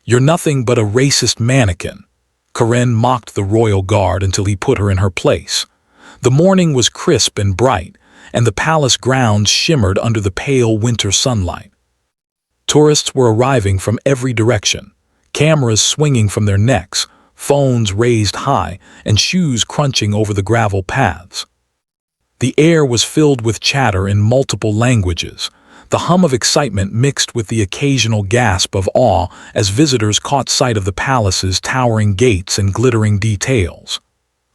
"You're nothing but a racist mannequin." Karen mocked the royal guard until he put her in her place. The morning was crisp and bright, and the palace grounds shimmered under the pale winter sunlight. Tourists were arriving from every direction, cameras swinging from their necks, phones raised high, and shoes crunching over the gravel paths. The air was filled with chatter in multiple languages, the hum of excitement mixed with the occasional gasp of awe as visitors caught sight of the palace's towering gates and glittering details.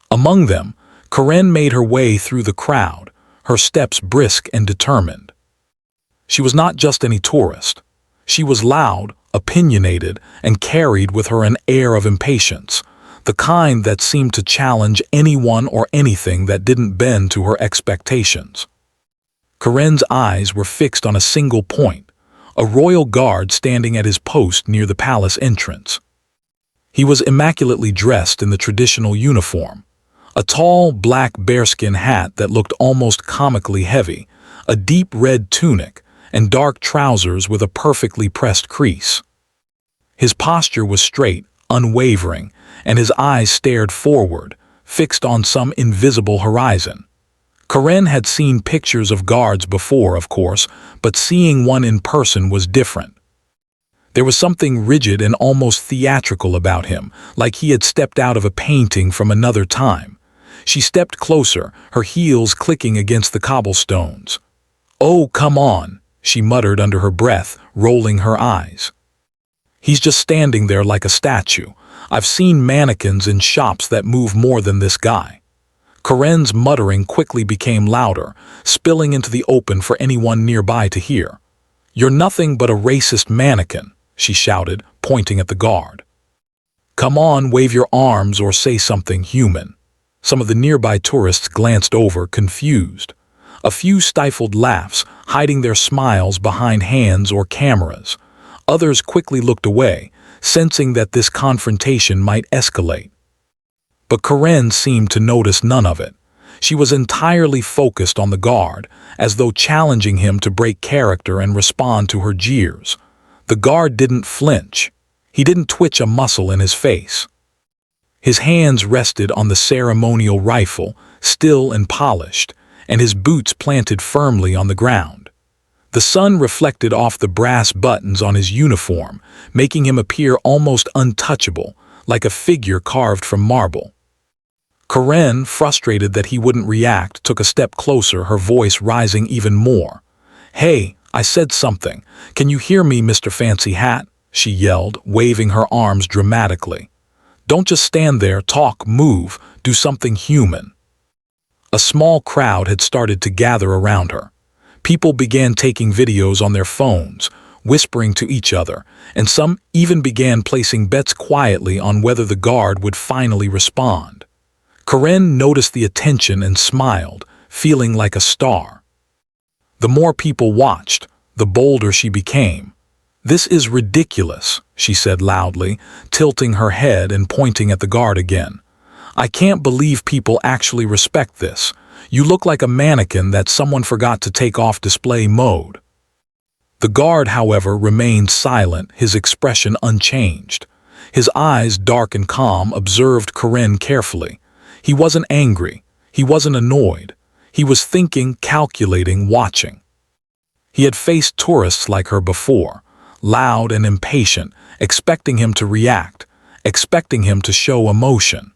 Among them, Karen made her way through the crowd, her steps brisk and determined. She was not just any tourist. She was loud, opinionated, and carried with her an air of impatience, the kind that seemed to challenge anyone or anything that didn't bend to her expectations. Karen's eyes were fixed on a single point, a royal guard standing at his post near the palace entrance. He was immaculately dressed in the traditional uniform, a tall black bearskin hat that looked almost comically heavy, a deep red tunic, and dark trousers with a perfectly pressed crease. His posture was straight, unwavering, and his eyes stared forward, fixed on some invisible horizon. Karen had seen pictures of guards before, of course, but seeing one in person was different. There was something rigid and almost theatrical about him, like he had stepped out of a painting from another time. She stepped closer, her heels clicking against the cobblestones. "Oh, come on," she muttered under her breath, rolling her eyes. "He's just standing there like a statue. I've seen mannequins in shops that move more than this guy." Karen's muttering quickly became louder, spilling into the open for anyone nearby to hear. "You're nothing but a racist mannequin," she shouted, pointing at the guard. "Come on, wave your arms or say something human." Some of the nearby tourists glanced over, confused. A few stifled laughs, hiding their smiles behind hands or cameras. Others quickly looked away, sensing that this confrontation might escalate. But Karen seemed to notice none of it. She was entirely focused on the guard, as though challenging him to break character and respond to her jeers. The guard didn't flinch. He didn't twitch a muscle in his face. His hands rested on the ceremonial rifle, still and polished, and his boots planted firmly on the ground. The sun reflected off the brass buttons on his uniform, making him appear almost untouchable, like a figure carved from marble. Karen, frustrated that he wouldn't react, took a step closer, her voice rising even more. "Hey, I said something. Can you hear me, Mr. Fancy Hat?" she yelled, waving her arms dramatically. "Don't just stand there, talk, move, do something human." A small crowd had started to gather around her. People began taking videos on their phones, whispering to each other, and some even began placing bets quietly on whether the guard would finally respond. Karen noticed the attention and smiled, feeling like a star. The more people watched, the bolder she became. "This is ridiculous," she said loudly, tilting her head and pointing at the guard again. "I can't believe people actually respect this. You look like a mannequin that someone forgot to take off display mode." The guard, however, remained silent, his expression unchanged. His eyes, dark and calm, observed Karen carefully. He wasn't angry. He wasn't annoyed. He was thinking, calculating, watching. He had faced tourists like her before, loud and impatient, expecting him to react, expecting him to show emotion.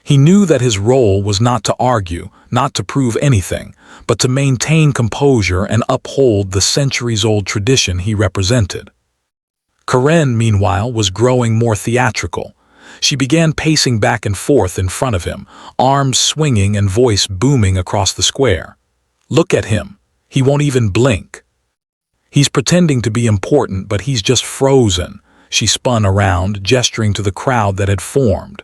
He knew that his role was not to argue, not to prove anything, but to maintain composure and uphold the centuries-old tradition he represented. Karen, meanwhile, was growing more theatrical. She began pacing back and forth in front of him, arms swinging and voice booming across the square. "Look at him. He won't even blink. He's pretending to be important, but he's just frozen." She spun around, gesturing to the crowd that had formed.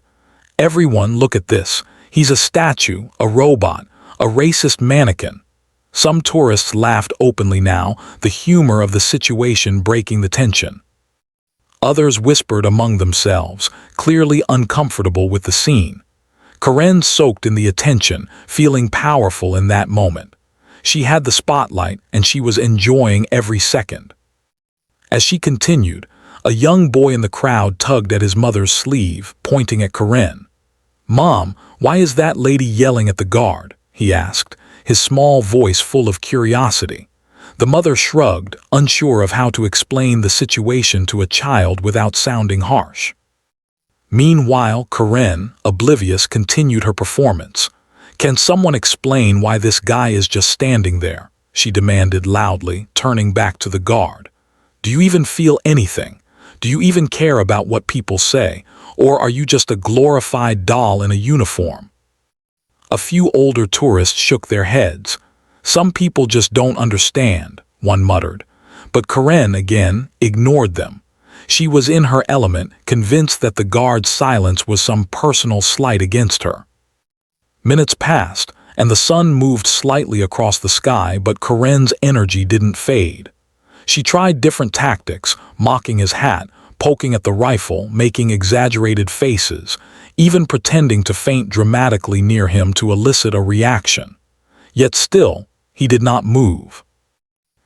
"Everyone, look at this. He's a statue, a robot, a racist mannequin." Some tourists laughed openly now, the humor of the situation breaking the tension. Others whispered among themselves, clearly uncomfortable with the scene. Karen soaked in the attention, feeling powerful in that moment. She had the spotlight, and she was enjoying every second. As she continued, A young boy in the crowd tugged at his mother's sleeve, pointing at Corinne. "Mom, why is that lady yelling at the guard?" he asked, his small voice full of curiosity. The mother shrugged, unsure of how to explain the situation to a child without sounding harsh. Meanwhile, Corinne, oblivious, continued her performance. "Can someone explain why this guy is just standing there?" she demanded loudly, turning back to the guard. "Do you even feel anything? Do you even care about what people say? Or are you just a glorified doll in a uniform?" A few older tourists shook their heads. "Some people just don't understand," one muttered. But Corinne, again, ignored them. She was in her element, convinced that the guard's silence was some personal slight against her. Minutes passed, and the sun moved slightly across the sky, but Corinne's energy didn't fade. She tried different tactics, mocking his hat, poking at the rifle, making exaggerated faces, even pretending to faint dramatically near him to elicit a reaction. Yet still, he did not move.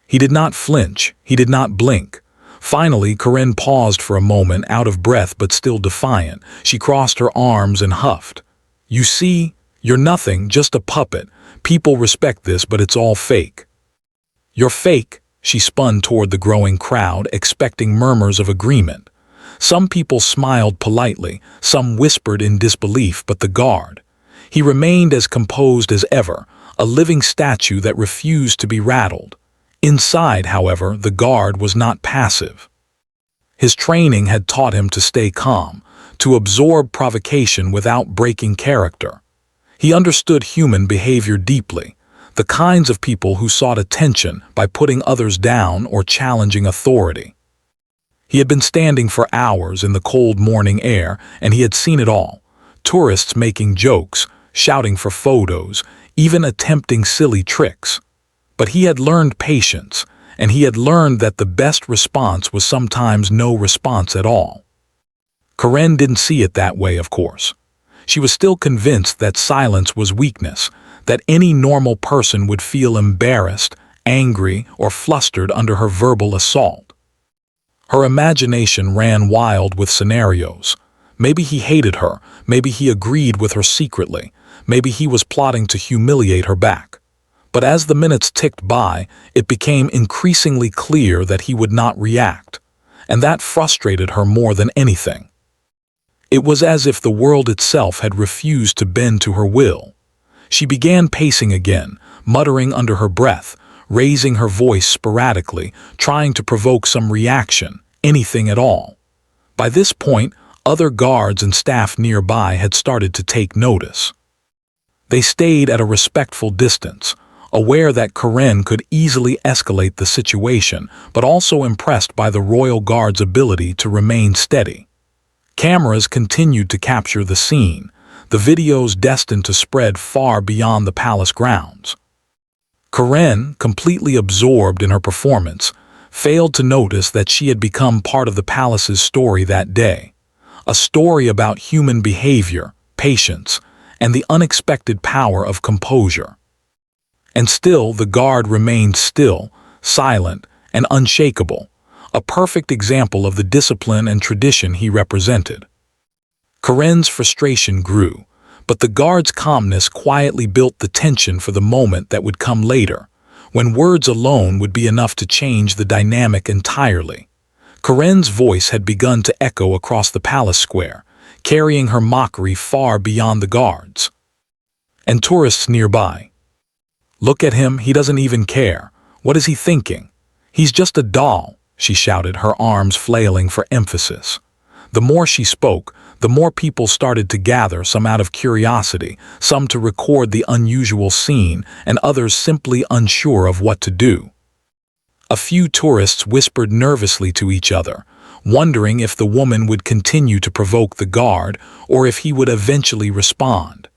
He did not flinch, he did not blink. Finally, Corinne paused for a moment, out of breath but still defiant. She crossed her arms and huffed. "You see, you're nothing, just a puppet. People respect this, but it's all fake." "You're fake," she spun toward the growing crowd, expecting murmurs of agreement. Some people smiled politely, some whispered in disbelief, but the guard, he remained as composed as ever, a living statue that refused to be rattled. Inside, however, the guard was not passive. His training had taught him to stay calm, to absorb provocation without breaking character. He understood human behavior deeply, the kinds of people who sought attention by putting others down or challenging authority. He had been standing for hours in the cold morning air, and he had seen it all. Tourists making jokes, shouting for photos, even attempting silly tricks. But he had learned patience, and he had learned that the best response was sometimes no response at all. Corinne didn't see it that way, of course. She was still convinced that silence was weakness, that any normal person would feel embarrassed, angry, or flustered under her verbal assault. Her imagination ran wild with scenarios. Maybe he hated her, maybe he agreed with her secretly, maybe he was plotting to humiliate her back. But as the minutes ticked by, it became increasingly clear that he would not react, and that frustrated her more than anything. It was as if the world itself had refused to bend to her will. She began pacing again, muttering under her breath, raising her voice sporadically, trying to provoke some reaction, anything at all. By this point, other guards and staff nearby had started to take notice. They stayed at a respectful distance, aware that Corinne could easily escalate the situation, but also impressed by the royal guard's ability to remain steady. Cameras continued to capture the scene, the videos destined to spread far beyond the palace grounds. Corinne, completely absorbed in her performance, failed to notice that she had become part of the palace's story that day. A story about human behavior, patience, and the unexpected power of composure. And still the guard remained still, silent, and unshakable, a perfect example of the discipline and tradition he represented. Corinne's frustration grew, but the guard's calmness quietly built the tension for the moment that would come later, when words alone would be enough to change the dynamic entirely. Corinne's voice had begun to echo across the palace square, carrying her mockery far beyond the guards and tourists nearby. "Look at him, he doesn't even care. What is he thinking? He's just a doll," she shouted, her arms flailing for emphasis. The more she spoke, the more people started to gather, some out of curiosity, some to record the unusual scene, and others simply unsure of what to do. A few tourists whispered nervously to each other, wondering if the woman would continue to provoke the guard or if he would eventually respond.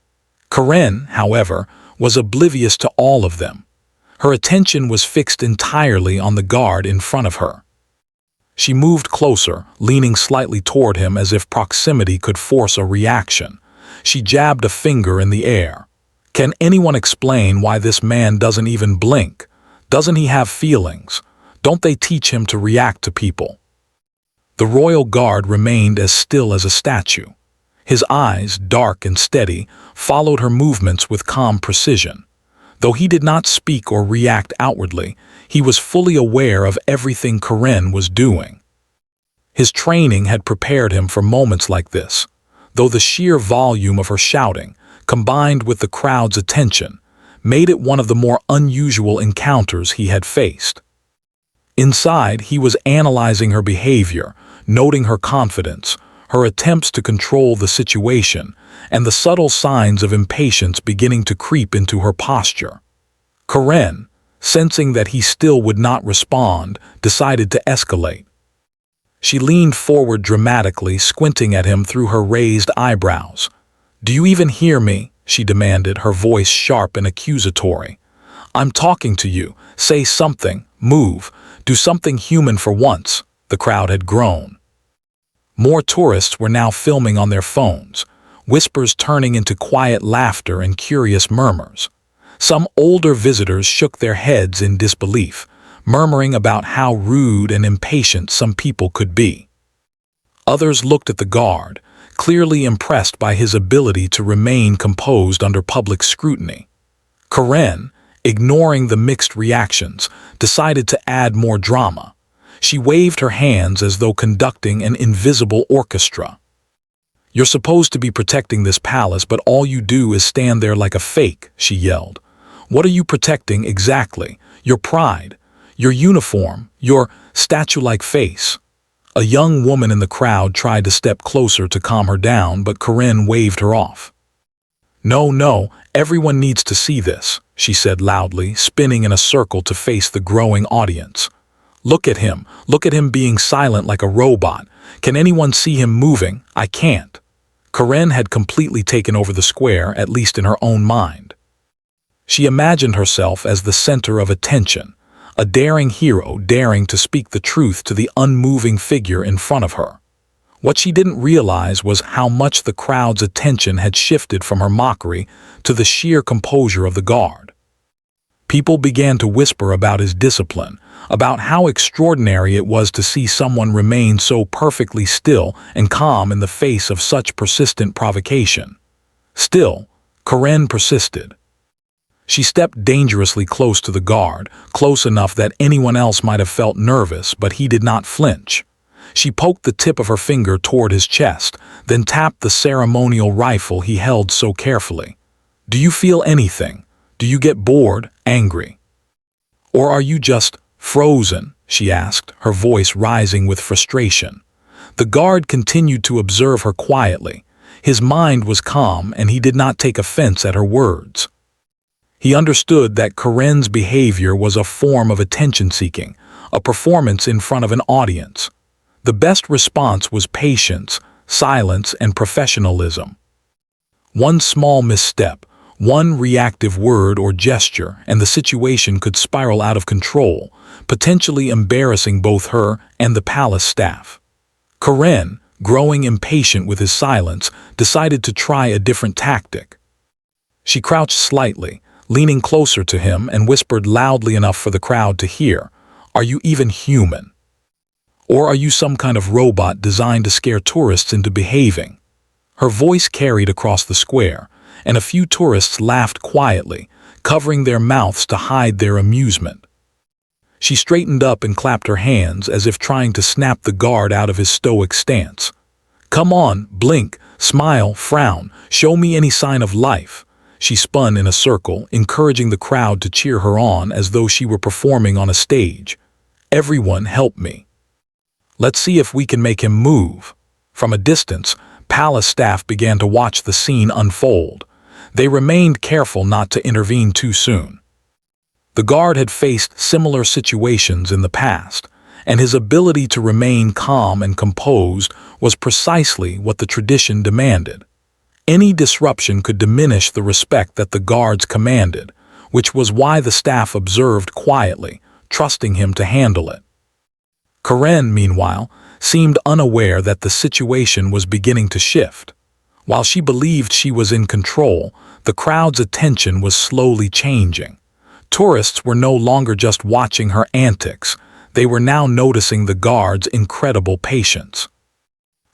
Corinne, however, was oblivious to all of them. Her attention was fixed entirely on the guard in front of her. She moved closer, leaning slightly toward him as if proximity could force a reaction. She jabbed a finger in the air. "Can anyone explain why this man doesn't even blink? Doesn't he have feelings? Don't they teach him to react to people?" The royal guard remained as still as a statue. His eyes, dark and steady, followed her movements with calm precision. Though he did not speak or react outwardly, he was fully aware of everything Corinne was doing. His training had prepared him for moments like this, though the sheer volume of her shouting, combined with the crowd's attention, made it one of the more unusual encounters he had faced. Inside, he was analyzing her behavior, noting her confidence, her attempts to control the situation, and the subtle signs of impatience beginning to creep into her posture. Corinne, sensing that he still would not respond, decided to escalate. She leaned forward dramatically, squinting at him through her raised eyebrows. "Do you even hear me?" she demanded, her voice sharp and accusatory. "I'm talking to you. Say something. Move. Do something human for once." The crowd had grown. More tourists were now filming on their phones, whispers turning into quiet laughter and curious murmurs. Some older visitors shook their heads in disbelief, murmuring about how rude and impatient some people could be. Others looked at the guard, clearly impressed by his ability to remain composed under public scrutiny. Corinne, ignoring the mixed reactions, decided to add more drama. She waved her hands as though conducting an invisible orchestra. "You're supposed to be protecting this palace, but all you do is stand there like a fake," she yelled. "What are you protecting exactly? Your pride, your uniform, your statue-like face." A young woman in the crowd tried to step closer to calm her down, but Corinne waved her off. No, everyone needs to see this," she said loudly, spinning in a circle to face the growing audience. Look at him being silent like a robot. Can anyone see him moving? I can't." Corinne had completely taken over the square, at least in her own mind. She imagined herself as the center of attention, a daring hero daring to speak the truth to the unmoving figure in front of her. What she didn't realize was how much the crowd's attention had shifted from her mockery to the sheer composure of the guard. People began to whisper about his discipline, about how extraordinary it was to see someone remain so perfectly still and calm in the face of such persistent provocation. Still, Corinne persisted. She stepped dangerously close to the guard, close enough that anyone else might have felt nervous, but he did not flinch. She poked the tip of her finger toward his chest, then tapped the ceremonial rifle he held so carefully. "Do you feel anything? Do you get bored, angry? Or are you just frozen?" she asked, her voice rising with frustration. The guard continued to observe her quietly. His mind was calm, and he did not take offense at her words. He understood that Corinne's behavior was a form of attention-seeking, a performance in front of an audience. The best response was patience, silence, and professionalism. One small misstep, one reactive word or gesture, and the situation could spiral out of control, potentially embarrassing both her and the palace staff. Corinne, growing impatient with his silence, decided to try a different tactic. She crouched slightly, leaning closer to him, and whispered loudly enough for the crowd to hear, "Are you even human? Or are you some kind of robot designed to scare tourists into behaving?" Her voice carried across the square, and a few tourists laughed quietly, covering their mouths to hide their amusement. She straightened up and clapped her hands as if trying to snap the guard out of his stoic stance. "Come on, blink, smile, frown, show me any sign of life." She spun in a circle, encouraging the crowd to cheer her on as though she were performing on a stage. "Everyone help me. Let's see if we can make him move." From a distance, palace staff began to watch the scene unfold. They remained careful not to intervene too soon. The guard had faced similar situations in the past, and his ability to remain calm and composed was precisely what the tradition demanded. Any disruption could diminish the respect that the guards commanded, which was why the staff observed quietly, trusting him to handle it. Corinne, meanwhile, seemed unaware that the situation was beginning to shift. While she believed she was in control, the crowd's attention was slowly changing. Tourists were no longer just watching her antics. They were now noticing the guard's incredible patience.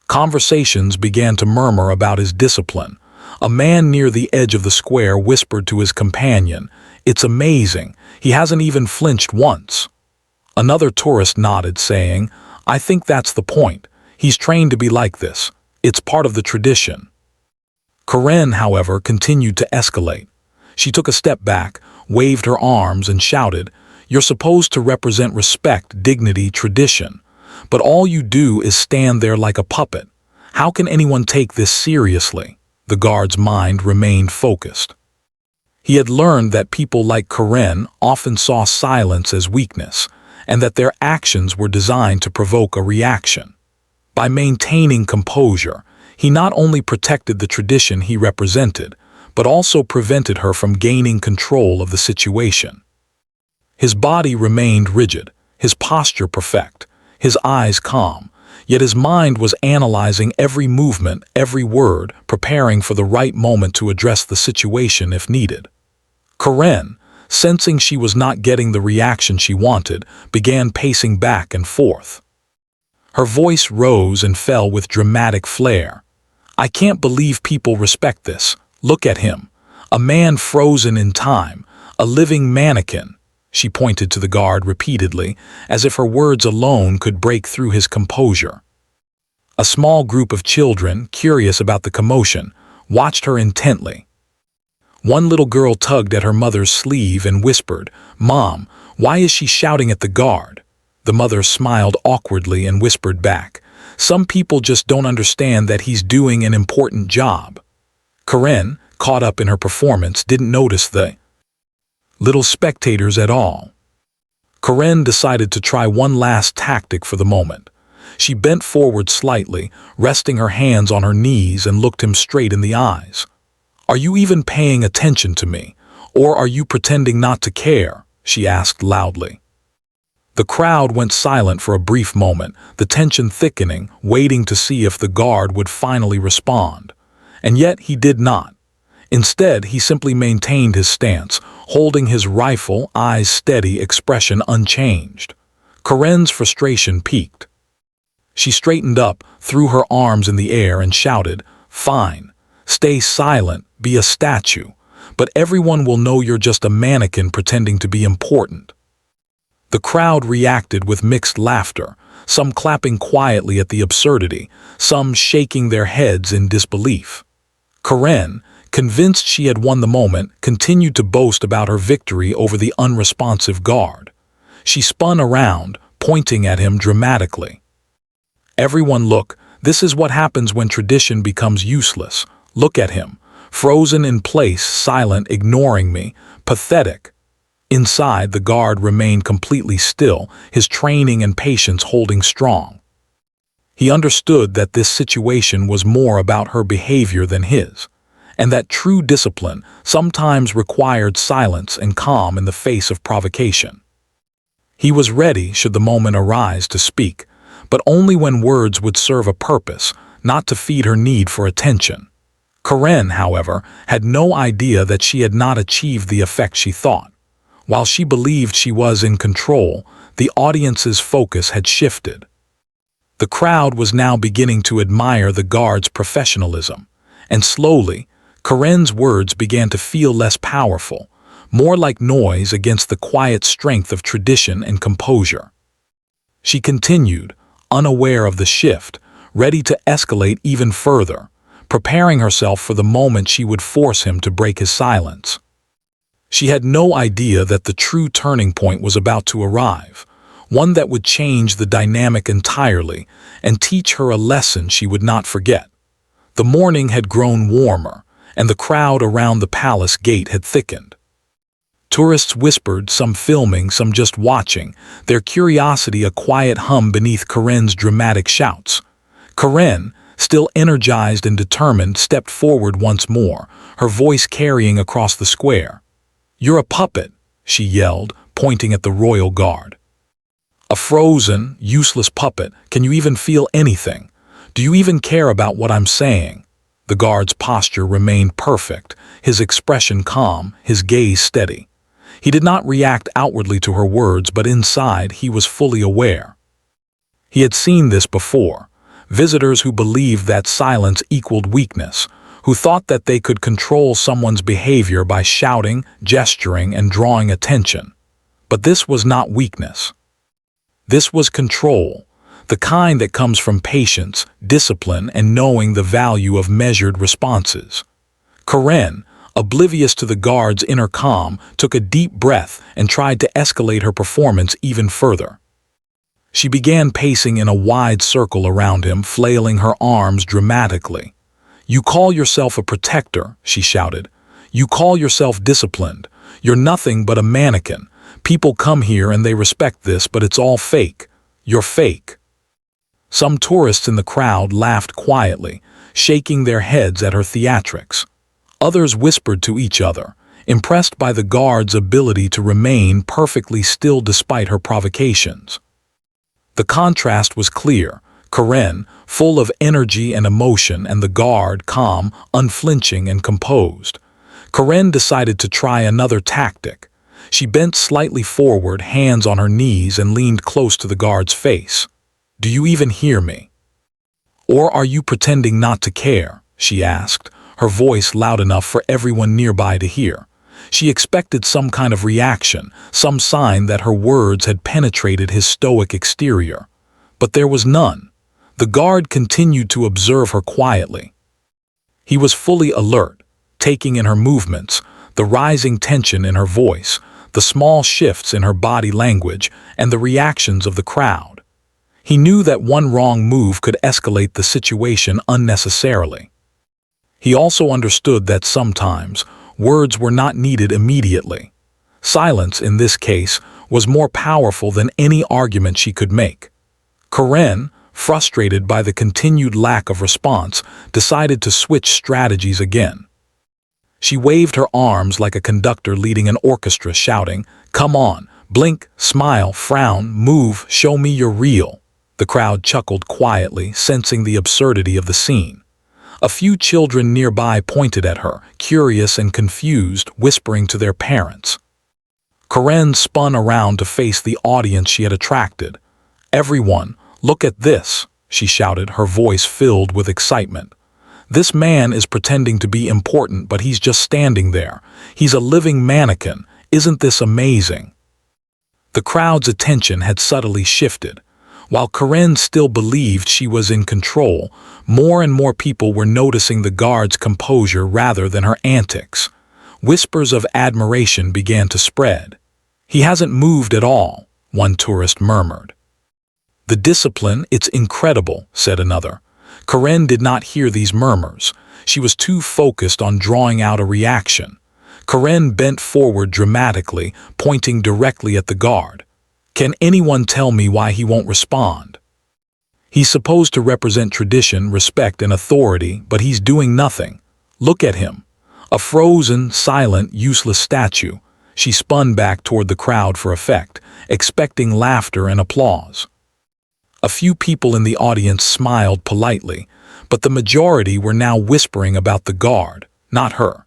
Conversations began to murmur about his discipline. A man near the edge of the square whispered to his companion, "It's amazing, he hasn't even flinched once." Another tourist nodded, saying, "I think that's the point. He's trained to be like this. It's part of the tradition." Karen, however, continued to escalate. She took a step back, waved her arms, and shouted, "You're supposed to represent respect, dignity, tradition. But all you do is stand there like a puppet. How can anyone take this seriously?" The guard's mind remained focused. He had learned that people like Karen often saw silence as weakness, and that their actions were designed to provoke a reaction. By maintaining composure, he not only protected the tradition he represented, but also prevented her from gaining control of the situation. His body remained rigid, his posture perfect, his eyes calm, yet his mind was analyzing every movement, every word, preparing for the right moment to address the situation if needed. Karen, sensing she was not getting the reaction she wanted, began pacing back and forth. Her voice rose and fell with dramatic flair. "I can't believe people respect this. Look at him. A man frozen in time, a living mannequin." She pointed to the guard repeatedly, as if her words alone could break through his composure. A small group of children, curious about the commotion, watched her intently. One little girl tugged at her mother's sleeve and whispered, "Mom, why is she shouting at the guard?" The mother smiled awkwardly and whispered back, "Some people just don't understand that he's doing an important job." Karen, caught up in her performance, didn't notice the little spectators at all. Karen decided to try one last tactic for the moment. She bent forward slightly, resting her hands on her knees, and looked him straight in the eyes. "Are you even paying attention to me? Or are you pretending not to care?" she asked loudly. The crowd went silent for a brief moment, the tension thickening, waiting to see if the guard would finally respond. And yet he did not. Instead, he simply maintained his stance, holding his rifle, eyes steady, expression unchanged. Karen's frustration peaked. She straightened up, threw her arms in the air, and shouted, "Fine. Stay silent, be a statue. But everyone will know you're just a mannequin pretending to be important." The crowd reacted with mixed laughter, some clapping quietly at the absurdity, some shaking their heads in disbelief. Karen, convinced she had won the moment, continued to boast about her victory over the unresponsive guard. She spun around, pointing at him dramatically. "Everyone look, this is what happens when tradition becomes useless. Look at him, frozen in place, silent, ignoring me. Pathetic." Inside, the guard remained completely still, his training and patience holding strong. He understood that this situation was more about her behavior than his, and that true discipline sometimes required silence and calm in the face of provocation. He was ready, should the moment arise, to speak, but only when words would serve a purpose, not to feed her need for attention. Karen, however, had no idea that she had not achieved the effect she thought. While she believed she was in control, the audience's focus had shifted. The crowd was now beginning to admire the guard's professionalism, and slowly, Karen's words began to feel less powerful, more like noise against the quiet strength of tradition and composure. She continued, unaware of the shift, ready to escalate even further, preparing herself for the moment she would force him to break his silence. She had no idea that the true turning point was about to arrive, one that would change the dynamic entirely and teach her a lesson she would not forget. The morning had grown warmer, and the crowd around the palace gate had thickened. Tourists whispered, some filming, some just watching, their curiosity a quiet hum beneath Karen's dramatic shouts. Karen, still energized and determined, stepped forward once more, her voice carrying across the square. "You're a puppet," she yelled, pointing at the royal guard. "A frozen, useless puppet. Can you even feel anything? Do you even care about what I'm saying?" The guard's posture remained perfect, his expression calm, his gaze steady. He did not react outwardly to her words, but inside he was fully aware. He had seen this before. Visitors who believed that silence equaled weakness, who thought that they could control someone's behavior by shouting, gesturing, and drawing attention. But this was not weakness. This was control, the kind that comes from patience, discipline, and knowing the value of measured responses. Karen, oblivious to the guard's inner calm, took a deep breath and tried to escalate her performance even further. She began pacing in a wide circle around him, flailing her arms dramatically. "You call yourself a protector," she shouted. "You call yourself disciplined. You're nothing but a mannequin. People come here and they respect this, but it's all fake. You're fake." Some tourists in the crowd laughed quietly, shaking their heads at her theatrics. Others whispered to each other, impressed by the guard's ability to remain perfectly still despite her provocations. The contrast was clear. Karen, full of energy and emotion, and the guard, calm, unflinching, and composed. Karen decided to try another tactic. She bent slightly forward, hands on her knees, and leaned close to the guard's face. "Do you even hear me? Or are you pretending not to care?" she asked, her voice loud enough for everyone nearby to hear. She expected some kind of reaction, some sign that her words had penetrated his stoic exterior. But there was none. The guard continued to observe her quietly. He was fully alert, taking in her movements, the rising tension in her voice, the small shifts in her body language, and the reactions of the crowd. He knew that one wrong move could escalate the situation unnecessarily. He also understood that sometimes words were not needed immediately. Silence, in this case, was more powerful than any argument she could make. Karen, frustrated by the continued lack of response, decided to switch strategies again. She waved her arms like a conductor leading an orchestra, shouting, "Come on, blink, smile, frown, move, show me you're real." The crowd chuckled quietly, sensing the absurdity of the scene. A few children nearby pointed at her, curious and confused, whispering to their parents. Karen spun around to face the audience she had attracted. "Everyone, look at this," she shouted, her voice filled with excitement. "This man is pretending to be important, but he's just standing there. He's a living mannequin. Isn't this amazing?" The crowd's attention had subtly shifted. While Karen still believed she was in control, more and more people were noticing the guard's composure rather than her antics. Whispers of admiration began to spread. "He hasn't moved at all," one tourist murmured. "The discipline, it's incredible," said another. Karen did not hear these murmurs. She was too focused on drawing out a reaction. Karen bent forward dramatically, pointing directly at the guard. "Can anyone tell me why he won't respond? He's supposed to represent tradition, respect, and authority, but he's doing nothing. Look at him. A frozen, silent, useless statue." She spun back toward the crowd for effect, expecting laughter and applause. A few people in the audience smiled politely, but the majority were now whispering about the guard, not her.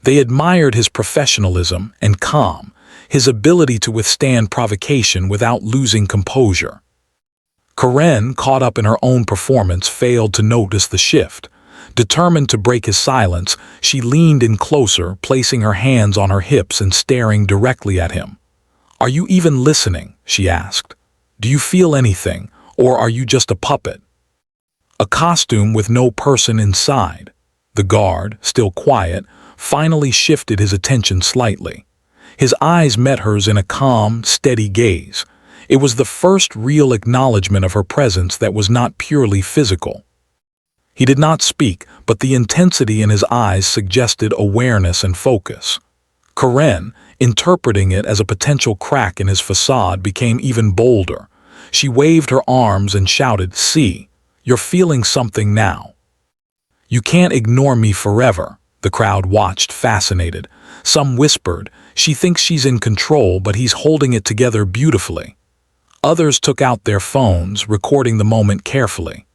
They admired his professionalism and calm, his ability to withstand provocation without losing composure. Karen, caught up in her own performance, failed to notice the shift. Determined to break his silence, she leaned in closer, placing her hands on her hips and staring directly at him. "Are you even listening?" she asked. "Do you feel anything, or are you just a puppet? A costume with no person inside?" The guard, still quiet, finally shifted his attention slightly. His eyes met hers in a calm, steady gaze. It was the first real acknowledgement of her presence that was not purely physical. He did not speak, but the intensity in his eyes suggested awareness and focus. Karen, interpreting it as a potential crack in his facade, became even bolder. She waved her arms and shouted, "See, you're feeling something now. You can't ignore me forever." The crowd watched, fascinated. Some whispered, "She thinks she's in control, but he's holding it together beautifully." Others took out their phones, recording the moment carefully.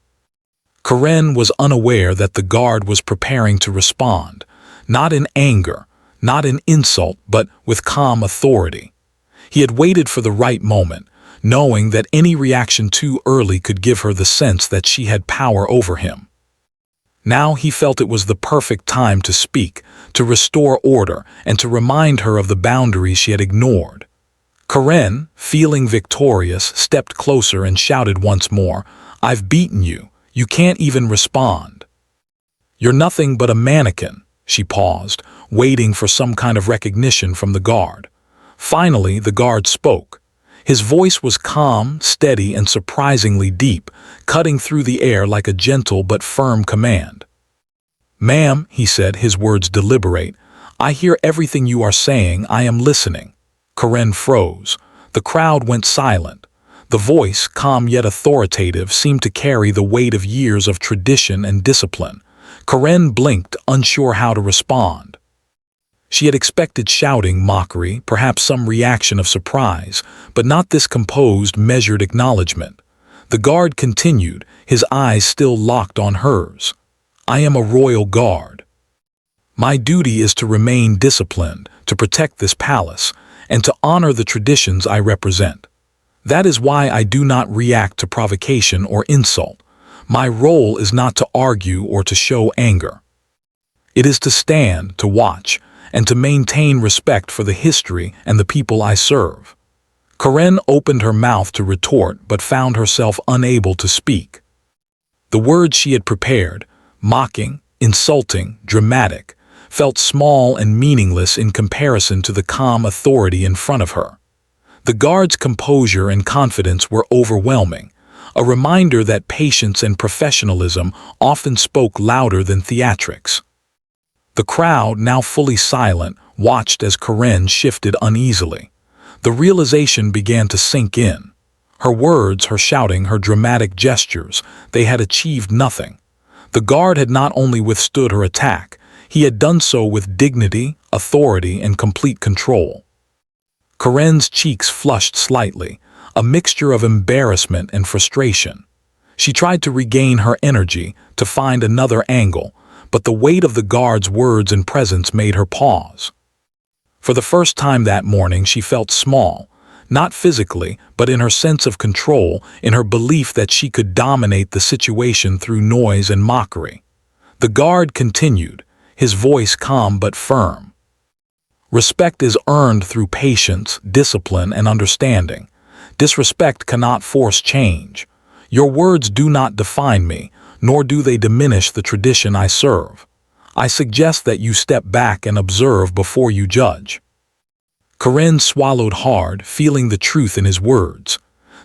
Karen was unaware that the guard was preparing to respond, not in anger, not in insult but with calm authority. He had waited for the right moment, knowing that any reaction too early could give her the sense that she had power over him. Now he felt it was the perfect time to speak, to restore order, and to remind her of the boundaries she had ignored. Karen, feeling victorious, stepped closer and shouted once more, "I've beaten you. You can't even respond." "You're nothing but a mannequin." She paused, waiting for some kind of recognition from the guard. Finally, the guard spoke. His voice was calm, steady, and surprisingly deep, cutting through the air like a gentle but firm command. "Ma'am," he said, his words deliberate, "I hear everything you are saying. I am listening." Karen froze. The crowd went silent. The voice, calm yet authoritative, seemed to carry the weight of years of tradition and discipline. Karen blinked, unsure how to respond. She had expected shouting, mockery, perhaps some reaction of surprise, but not this composed, measured acknowledgement. The guard continued, his eyes still locked on hers. "I am a royal guard. My duty is to remain disciplined, to protect this palace, and to honor the traditions I represent. That is why I do not react to provocation or insult. My role is not to argue or to show anger. It is to stand, to watch, and to maintain respect for the history and the people I serve." Karen opened her mouth to retort but found herself unable to speak. The words she had prepared, mocking, insulting, dramatic, felt small and meaningless in comparison to the calm authority in front of her. The guard's composure and confidence were overwhelming, a reminder that patience and professionalism often spoke louder than theatrics. The crowd, now fully silent, watched as Karen shifted uneasily. The realization began to sink in. Her words, her shouting, her dramatic gestures, they had achieved nothing. The guard had not only withstood her attack, he had done so with dignity, authority, and complete control. Karen's cheeks flushed slightly, a mixture of embarrassment and frustration. She tried to regain her energy, to find another angle, but the weight of the guard's words and presence made her pause. For the first time that morning she felt small, not physically, but in her sense of control, in her belief that she could dominate the situation through noise and mockery. The guard continued, his voice calm but firm. "Respect is earned through patience, discipline, and understanding. Disrespect cannot force change. Your words do not define me, nor do they diminish the tradition I serve. I suggest that you step back and observe before you judge." Karen swallowed hard, feeling the truth in his words.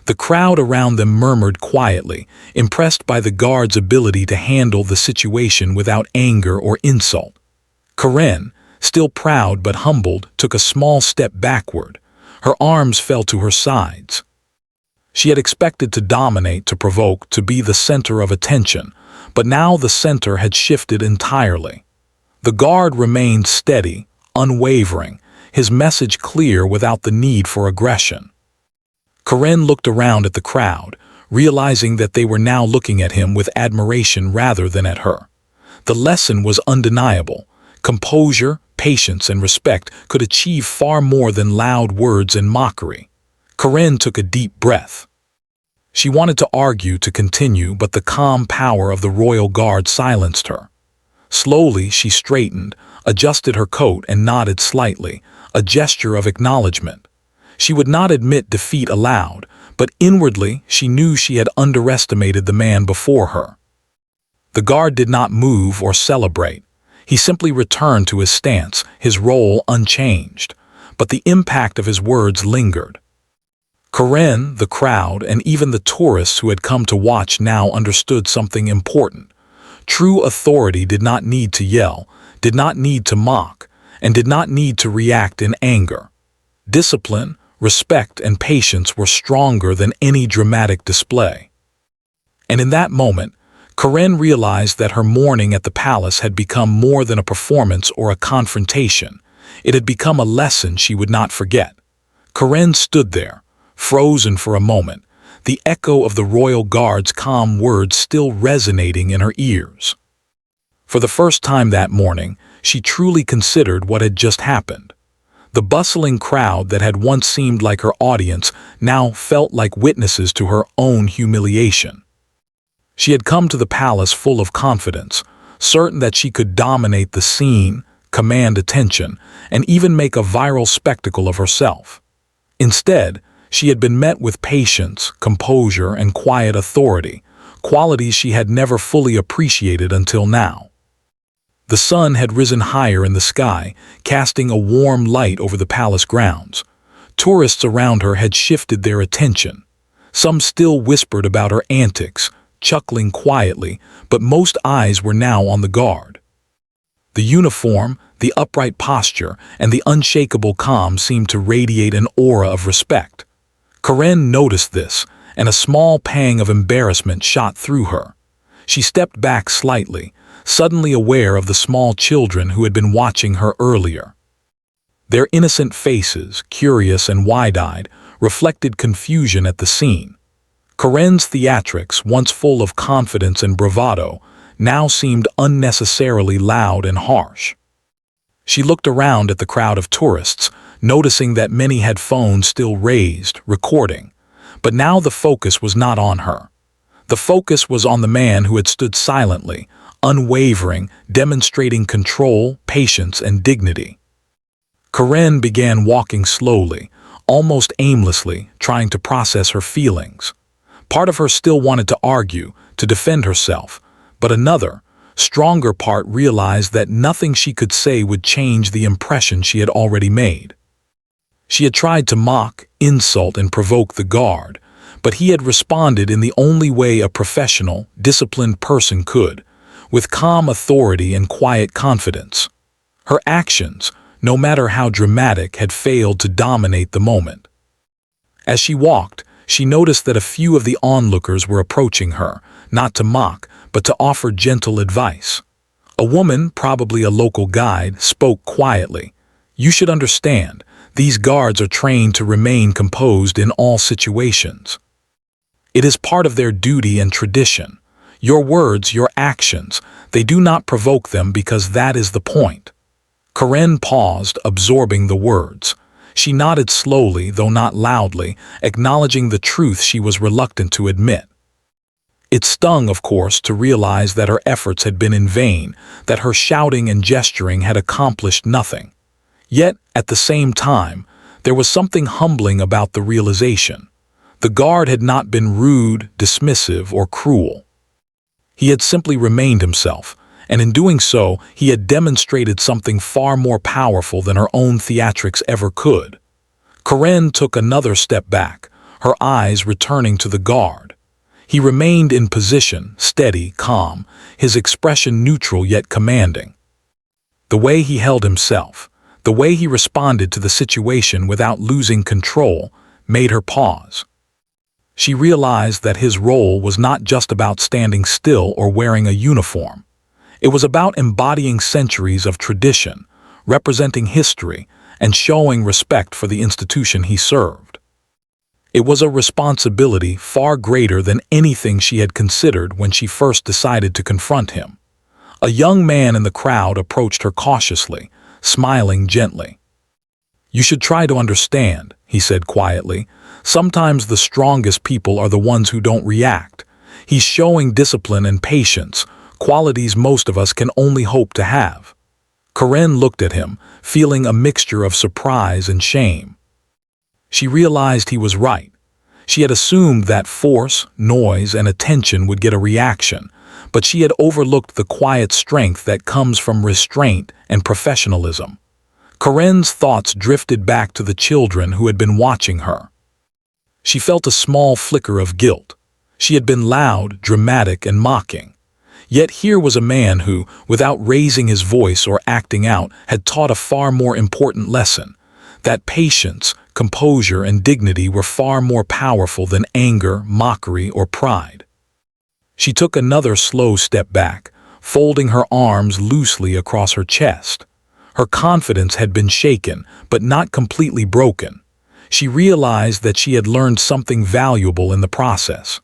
The crowd around them murmured quietly, impressed by the guard's ability to handle the situation without anger or insult. Karen, still proud but humbled, took a small step backward. Her arms fell to her sides. She had expected to dominate, to provoke, to be the center of attention, but now the center had shifted entirely. The guard remained steady, unwavering, his message clear without the need for aggression. Karen looked around at the crowd, realizing that they were now looking at him with admiration rather than at her. The lesson was undeniable. Composure, patience, and respect could achieve far more than loud words and mockery. Karen took a deep breath. She wanted to argue, to continue, but the calm power of the royal guard silenced her. Slowly she straightened, adjusted her coat, and nodded slightly, a gesture of acknowledgement. She would not admit defeat aloud, but inwardly she knew she had underestimated the man before her. The guard did not move or celebrate. He simply returned to his stance, his role unchanged, but the impact of his words lingered. Karen, the crowd, and even the tourists who had come to watch now understood something important. True authority did not need to yell, did not need to mock, and did not need to react in anger. Discipline, respect, and patience were stronger than any dramatic display. And in that moment, Karen realized that her morning at the palace had become more than a performance or a confrontation. It had become a lesson she would not forget. Karen stood there, frozen for a moment, the echo of the royal guard's calm words still resonating in her ears. For the first time that morning, she truly considered what had just happened. The bustling crowd that had once seemed like her audience now felt like witnesses to her own humiliation. She had come to the palace full of confidence, certain that she could dominate the scene, command attention, and even make a viral spectacle of herself. Instead, she had been met with patience, composure, and quiet authority, qualities she had never fully appreciated until now. The sun had risen higher in the sky, casting a warm light over the palace grounds. Tourists around her had shifted their attention. Some still whispered about her antics, chuckling quietly, but most eyes were now on the guard. The uniform, the upright posture, and the unshakable calm seemed to radiate an aura of respect. Karen noticed this, and a small pang of embarrassment shot through her. She stepped back slightly, suddenly aware of the small children who had been watching her earlier. Their innocent faces, curious and wide-eyed, reflected confusion at the scene. Karen's theatrics, once full of confidence and bravado, now seemed unnecessarily loud and harsh. She looked around at the crowd of tourists, noticing that many had phones still raised, recording. But now the focus was not on her. The focus was on the man who had stood silently, unwavering, demonstrating control, patience, and dignity. Karen began walking slowly, almost aimlessly, trying to process her feelings. Part of her still wanted to argue, to defend herself, but another, stronger part realized that nothing she could say would change the impression she had already made. She had tried to mock, insult, and provoke the guard, but he had responded in the only way a professional, disciplined person could, with calm authority and quiet confidence. Her actions, no matter how dramatic, had failed to dominate the moment. As she walked, she noticed that a few of the onlookers were approaching her, not to mock, but to offer gentle advice. A woman, probably a local guide, spoke quietly. "You should understand, these guards are trained to remain composed in all situations. It is part of their duty and tradition. Your words, your actions, they do not provoke them because that is the point." Karen paused, absorbing the words. She nodded slowly, though not loudly, acknowledging the truth she was reluctant to admit. It stung, of course, to realize that her efforts had been in vain, that her shouting and gesturing had accomplished nothing. Yet, at the same time, there was something humbling about the realization. The guard had not been rude, dismissive, or cruel. He had simply remained himself, and in doing so, he had demonstrated something far more powerful than her own theatrics ever could. Karen took another step back, her eyes returning to the guard. He remained in position, steady, calm, his expression neutral yet commanding. The way he held himself, the way he responded to the situation without losing control, made her pause. She realized that his role was not just about standing still or wearing a uniform. It was about embodying centuries of tradition, representing history, and showing respect for the institution he served. It was a responsibility far greater than anything she had considered when she first decided to confront him. A young man in the crowd approached her cautiously, smiling gently. "You should try to understand," he said quietly. "Sometimes the strongest people are the ones who don't react." He's showing discipline and patience, qualities most of us can only hope to have. Karen looked at him, feeling a mixture of surprise and shame. She realized he was right. She had assumed that force, noise, and attention would get a reaction, but she had overlooked the quiet strength that comes from restraint and professionalism. Karen's thoughts drifted back to the children who had been watching her. She felt a small flicker of guilt. She had been loud, dramatic, and mocking. Yet here was a man who, without raising his voice or acting out, had taught a far more important lesson, that patience, composure, and dignity were far more powerful than anger, mockery, or pride. She took another slow step back, folding her arms loosely across her chest. Her confidence had been shaken, but not completely broken. She realized that she had learned something valuable in the process.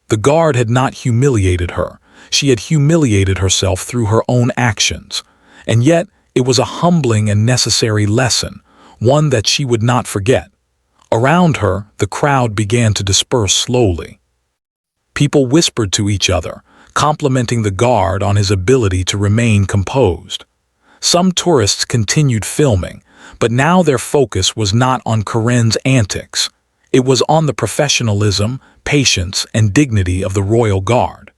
The guard had not humiliated her. She had humiliated herself through her own actions. And yet, it was a humbling and necessary lesson, one that she would not forget. Around her, the crowd began to disperse slowly. People whispered to each other, complimenting the guard on his ability to remain composed. Some tourists continued filming, but now their focus was not on Corinne's antics. It was on the professionalism, patience, and dignity of the royal guard.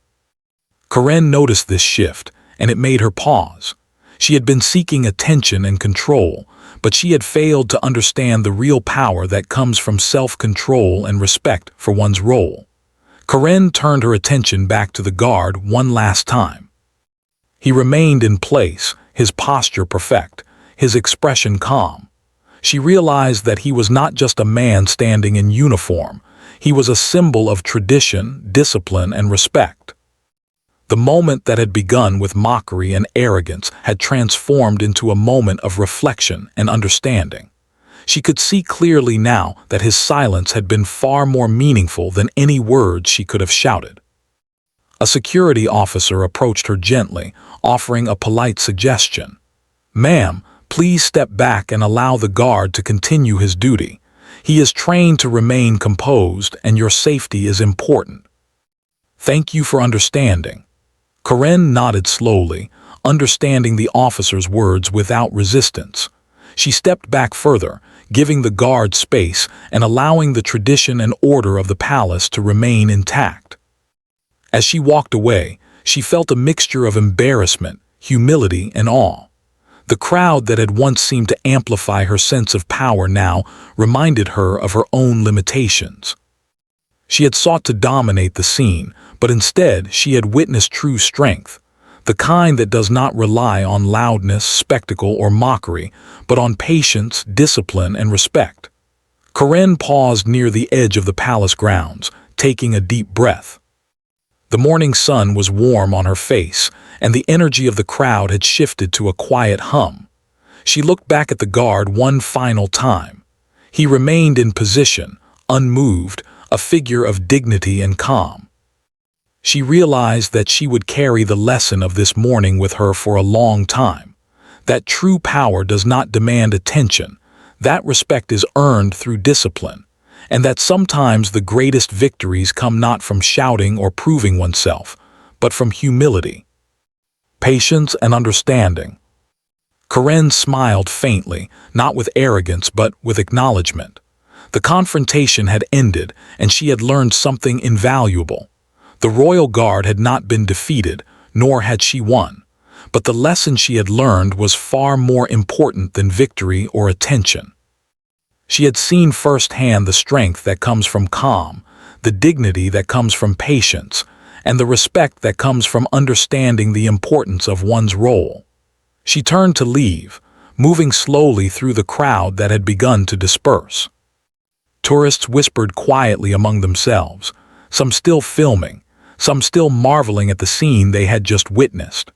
Corinne noticed this shift, and it made her pause. She had been seeking attention and control, but she had failed to understand the real power that comes from self-control and respect for one's role. Corinne turned her attention back to the guard one last time. He remained in place, his posture perfect, his expression calm. She realized that he was not just a man standing in uniform. He was a symbol of tradition, discipline, and respect. The moment that had begun with mockery and arrogance had transformed into a moment of reflection and understanding. She could see clearly now that his silence had been far more meaningful than any words she could have shouted. A security officer approached her gently, offering a polite suggestion. "Ma'am, please step back and allow the guard to continue his duty. He is trained to remain composed, and your safety is important." "Thank you for understanding." Corinne nodded slowly, understanding the officer's words without resistance. She stepped back further, giving the guard space and allowing the tradition and order of the palace to remain intact. As she walked away, she felt a mixture of embarrassment, humility, and awe. The crowd that had once seemed to amplify her sense of power now reminded her of her own limitations. She had sought to dominate the scene, but instead she had witnessed true strength, the kind that does not rely on loudness, spectacle, or mockery, but on patience, discipline, and respect. Corinne paused near the edge of the palace grounds, taking a deep breath. The morning sun was warm on her face, and the energy of the crowd had shifted to a quiet hum. She looked back at the guard one final time. He remained in position, unmoved, a figure of dignity and calm. She realized that she would carry the lesson of this morning with her for a long time. That true power does not demand attention, that respect is earned through discipline, and that sometimes the greatest victories come not from shouting or proving oneself, but from humility, patience, and understanding. Corinne smiled faintly, not with arrogance but with acknowledgement. The confrontation had ended, and she had learned something invaluable. The royal guard had not been defeated, nor had she won, but the lesson she had learned was far more important than victory or attention. She had seen firsthand the strength that comes from calm, the dignity that comes from patience, and the respect that comes from understanding the importance of one's role. She turned to leave, moving slowly through the crowd that had begun to disperse. Tourists whispered quietly among themselves, some still filming, some still marveling at the scene they had just witnessed.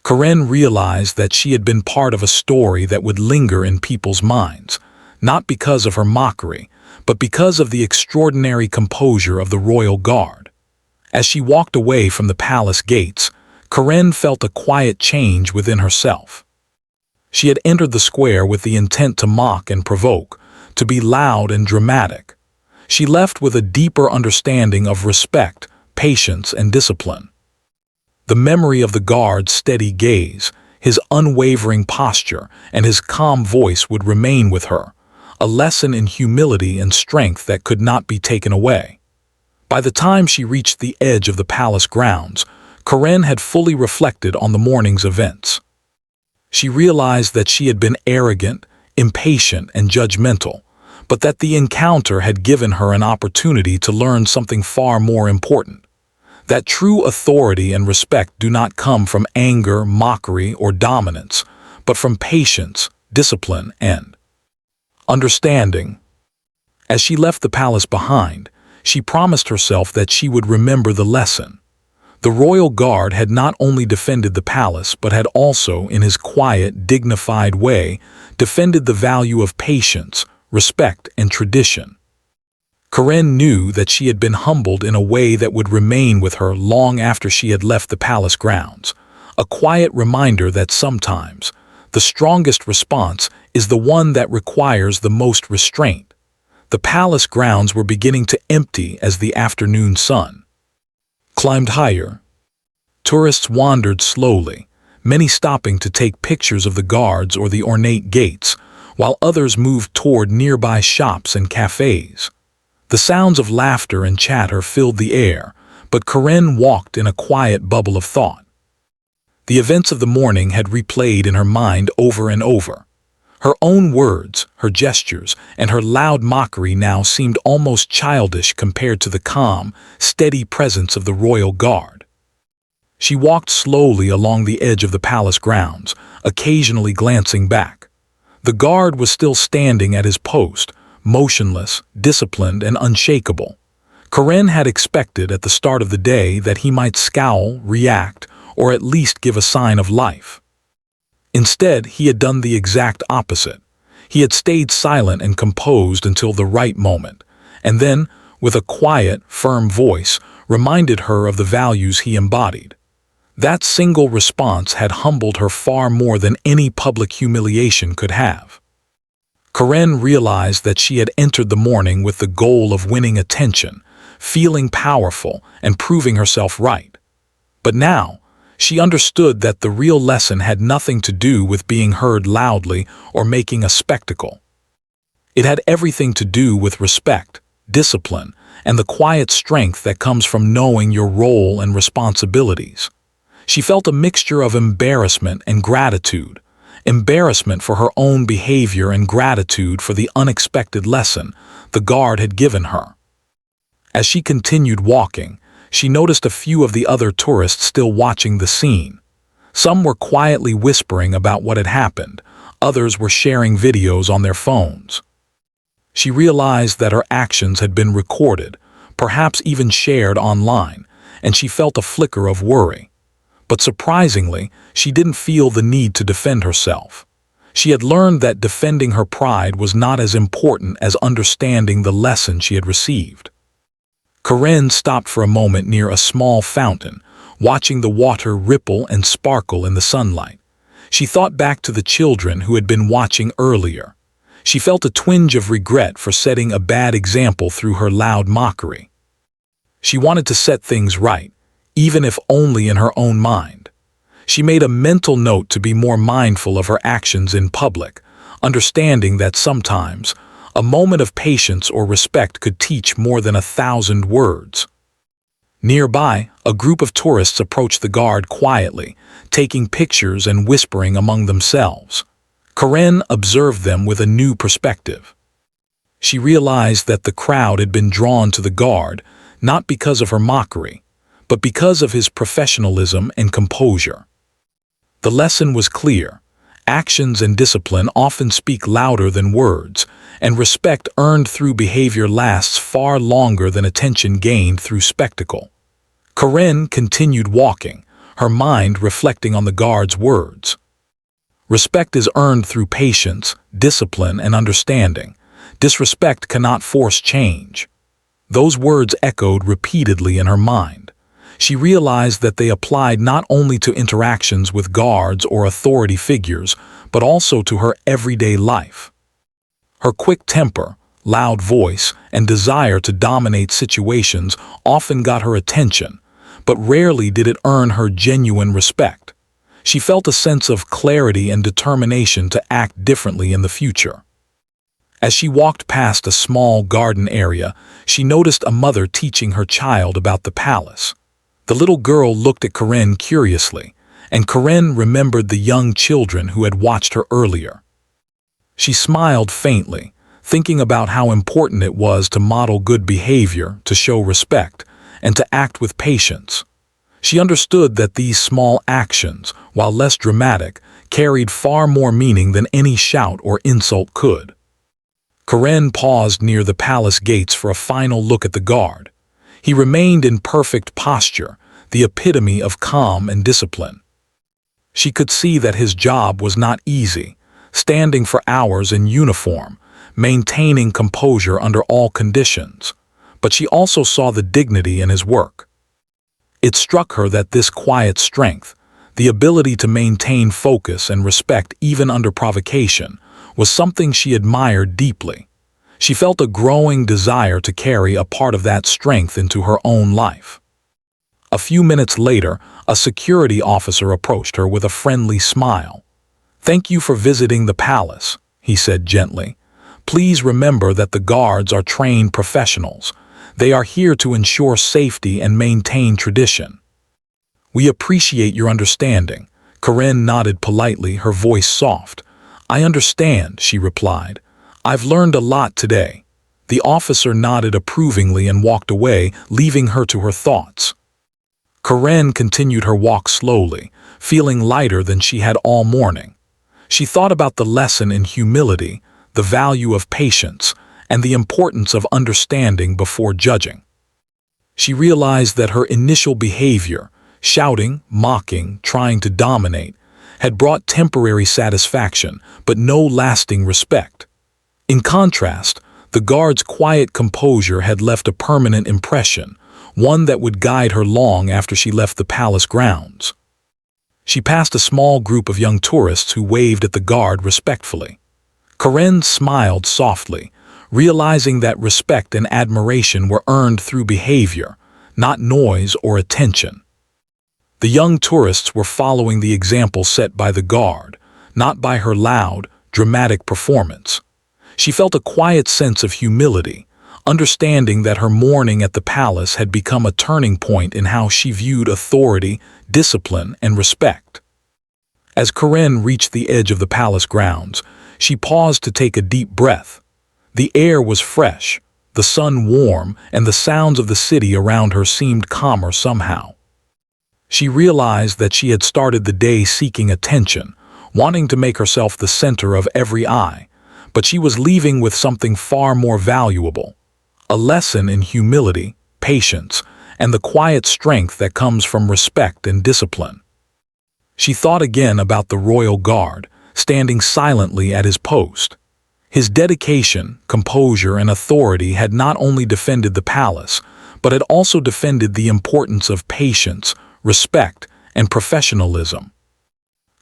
Corinne realized that she had been part of a story that would linger in people's minds, not because of her mockery, but because of the extraordinary composure of the royal guard. As she walked away from the palace gates, Corinne felt a quiet change within herself. She had entered the square with the intent to mock and provoke, to be loud and dramatic. She left with a deeper understanding of respect, patience, and discipline. The memory of the guard's steady gaze, his unwavering posture, and his calm voice would remain with her, a lesson in humility and strength that could not be taken away. By the time she reached the edge of the palace grounds, Corinne had fully reflected on the morning's events. She realized that she had been arrogant, impatient, and judgmental, but that the encounter had given her an opportunity to learn something far more important. That true authority and respect do not come from anger, mockery, or dominance, but from patience, discipline, and understanding. As she left the palace behind, she promised herself that she would remember the lesson. The royal guard had not only defended the palace but had also, in his quiet, dignified way, defended the value of patience, respect, and tradition. Corinne knew that she had been humbled in a way that would remain with her long after she had left the palace grounds, a quiet reminder that sometimes the strongest response is the one that requires the most restraint. The palace grounds were beginning to empty as the afternoon sun climbed higher. Tourists wandered slowly, many stopping to take pictures of the guards or the ornate gates, while others moved toward nearby shops and cafes. The sounds of laughter and chatter filled the air, but Corinne walked in a quiet bubble of thought. The events of the morning had replayed in her mind over and over. Her own words, her gestures, and her loud mockery now seemed almost childish compared to the calm, steady presence of the royal guard. She walked slowly along the edge of the palace grounds, occasionally glancing back. The guard was still standing at his post, motionless, disciplined, and unshakable. Corinne had expected at the start of the day that he might scowl, react, or at least give a sign of life. Instead, he had done the exact opposite. He had stayed silent and composed until the right moment, and then, with a quiet, firm voice, reminded her of the values he embodied. That single response had humbled her far more than any public humiliation could have. Corinne realized that she had entered the morning with the goal of winning attention, feeling powerful, and proving herself right. But now, she understood that the real lesson had nothing to do with being heard loudly or making a spectacle. It had everything to do with respect, discipline, and the quiet strength that comes from knowing your role and responsibilities. She felt a mixture of embarrassment and gratitude, embarrassment for her own behavior and gratitude for the unexpected lesson the guard had given her. As she continued walking, she noticed a few of the other tourists still watching the scene. Some were quietly whispering about what had happened, others were sharing videos on their phones. She realized that her actions had been recorded, perhaps even shared online, and she felt a flicker of worry. But surprisingly, she didn't feel the need to defend herself. She had learned that defending her pride was not as important as understanding the lesson she had received. Corinne stopped for a moment near a small fountain, watching the water ripple and sparkle in the sunlight. She thought back to the children who had been watching earlier. She felt a twinge of regret for setting a bad example through her loud mockery. She wanted to set things right, even if only in her own mind. She made a mental note to be more mindful of her actions in public, understanding that sometimes a moment of patience or respect could teach more than 1,000 words. Nearby, a group of tourists approached the guard quietly, taking pictures and whispering among themselves. Corinne observed them with a new perspective. She realized that the crowd had been drawn to the guard not because of her mockery, but because of his professionalism and composure. The lesson was clear. Actions and discipline often speak louder than words, and respect earned through behavior lasts far longer than attention gained through spectacle. Corinne continued walking, her mind reflecting on the guard's words. Respect is earned through patience, discipline, and understanding. Disrespect cannot force change. Those words echoed repeatedly in her mind. She realized that they applied not only to interactions with guards or authority figures, but also to her everyday life. Her quick temper, loud voice, and desire to dominate situations often got her attention, but rarely did it earn her genuine respect. She felt a sense of clarity and determination to act differently in the future. As she walked past a small garden area, she noticed a mother teaching her child about the palace. The little girl looked at Corinne curiously, and Corinne remembered the young children who had watched her earlier. She smiled faintly, thinking about how important it was to model good behavior, to show respect, and to act with patience. She understood that these small actions, while less dramatic, carried far more meaning than any shout or insult could. Corinne paused near the palace gates for a final look at the guard. He remained in perfect posture, the epitome of calm and discipline. She could see that his job was not easy, standing for hours in uniform, maintaining composure under all conditions, but she also saw the dignity in his work. It struck her that this quiet strength, The ability to maintain focus and respect even under provocation was something she admired deeply. She felt a growing desire to carry a part of that strength into her own life. A few minutes later, a security officer approached her with a friendly smile. "Thank you for visiting the palace," he said gently. "Please remember that the guards are trained professionals. They are here to ensure safety and maintain tradition." "We appreciate your understanding." Corinne nodded politely, her voice soft. "I understand," she replied. "I've learned a lot today." The officer nodded approvingly and walked away, leaving her to her thoughts. Corinne continued her walk slowly, feeling lighter than she had all morning. She thought about the lesson in humility, the value of patience, and the importance of understanding before judging. She realized that her initial behavior, shouting, mocking, trying to dominate, had brought temporary satisfaction but no lasting respect. In contrast, the guard's quiet composure had left a permanent impression, one that would guide her long after she left the palace grounds. She passed a small group of young tourists who waved at the guard respectfully. Corinne smiled softly, realizing that respect and admiration were earned through behavior, not noise or attention. The young tourists were following the example set by the guard, not by her loud, dramatic performance. She felt a quiet sense of humility, understanding that her morning at the palace had become a turning point in how she viewed authority, discipline, and respect. As Corinne reached the edge of the palace grounds, she paused to take a deep breath. The air was fresh, the sun warm, and the sounds of the city around her seemed calmer somehow. She realized that she had started the day seeking attention, wanting to make herself the center of every eye, but she was leaving with something far more valuable: a lesson in humility, patience, and the quiet strength that comes from respect and discipline. She thought again about the royal guard, standing silently at his post. His dedication, composure, and authority had not only defended the palace, but had also defended the importance of patience, respect, and professionalism.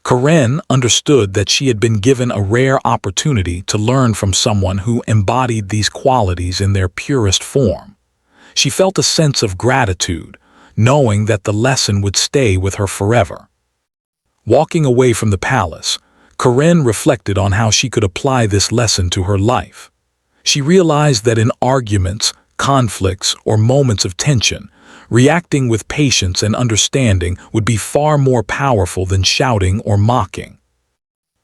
Corinne understood that she had been given a rare opportunity to learn from someone who embodied these qualities in their purest form. She felt a sense of gratitude, knowing that the lesson would stay with her forever. Walking away from the palace, Corinne reflected on how she could apply this lesson to her life. She realized that in arguments, conflicts, or moments of tension, reacting with patience and understanding would be far more powerful than shouting or mocking.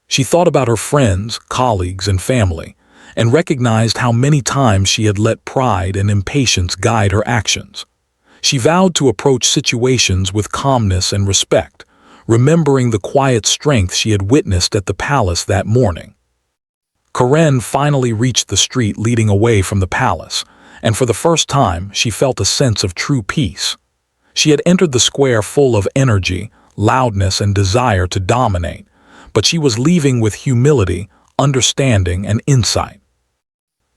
She thought about her friends, colleagues, and family, and recognized how many times she had let pride and impatience guide her actions. She vowed to approach situations with calmness and respect, remembering the quiet strength she had witnessed at the palace that morning. Corinne finally reached the street leading away from the palace, and for the first time she felt a sense of true peace. She had entered the square full of energy, loudness, and desire to dominate, but she was leaving with humility, understanding, and insight.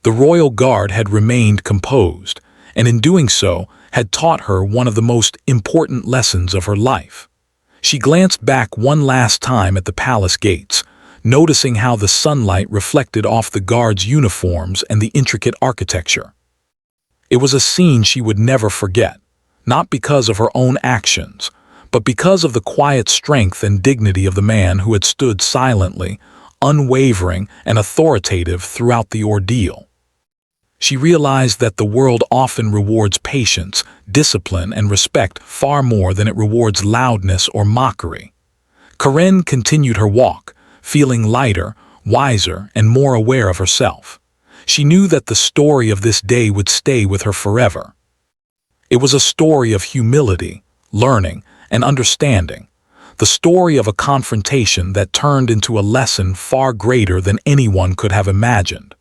The royal guard had remained composed, and in doing so had taught her one of the most important lessons of her life. She glanced back one last time at the palace gates, noticing how the sunlight reflected off the guards' uniforms and the intricate architecture. It was a scene she would never forget, not because of her own actions, but because of the quiet strength and dignity of the man who had stood silently, unwavering, and authoritative throughout the ordeal. She realized that the world often rewards patience, discipline, and respect far more than it rewards loudness or mockery. Corinne continued her walk, feeling lighter, wiser, and more aware of herself. She knew that the story of this day would stay with her forever. It was a story of humility, learning, and understanding, the story of a confrontation that turned into a lesson far greater than anyone could have imagined.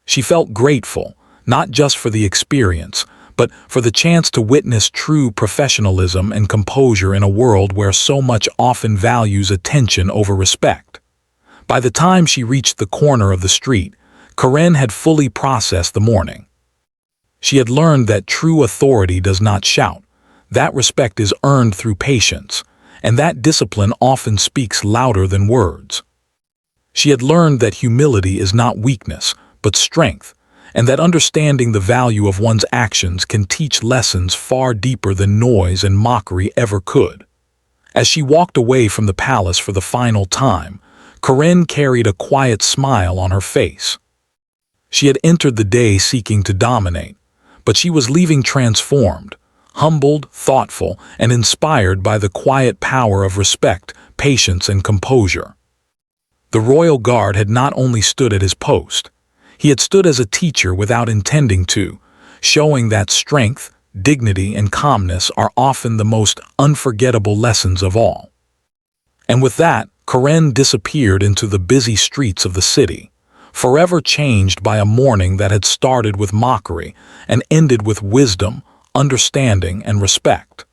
She felt grateful, not just for the experience, but for the chance to witness true professionalism and composure in a world where so much often values attention over respect. By the time she reached the corner of the street, Corinne had fully processed the morning. She had learned that true authority does not shout, that respect is earned through patience, and that discipline often speaks louder than words. She had learned that humility is not weakness, but strength, and that understanding the value of one's actions can teach lessons far deeper than noise and mockery ever could. As she walked away from the palace for the final time, Corinne carried a quiet smile on her face. She had entered the day seeking to dominate, but she was leaving transformed, humbled, thoughtful, and inspired by the quiet power of respect, patience, and composure. The royal guard had not only stood at his post, he had stood as a teacher without intending to, showing that strength, dignity, and calmness are often the most unforgettable lessons of all. And with that, Corinne disappeared into the busy streets of the city, forever changed by a morning that had started with mockery and ended with wisdom, understanding, and respect.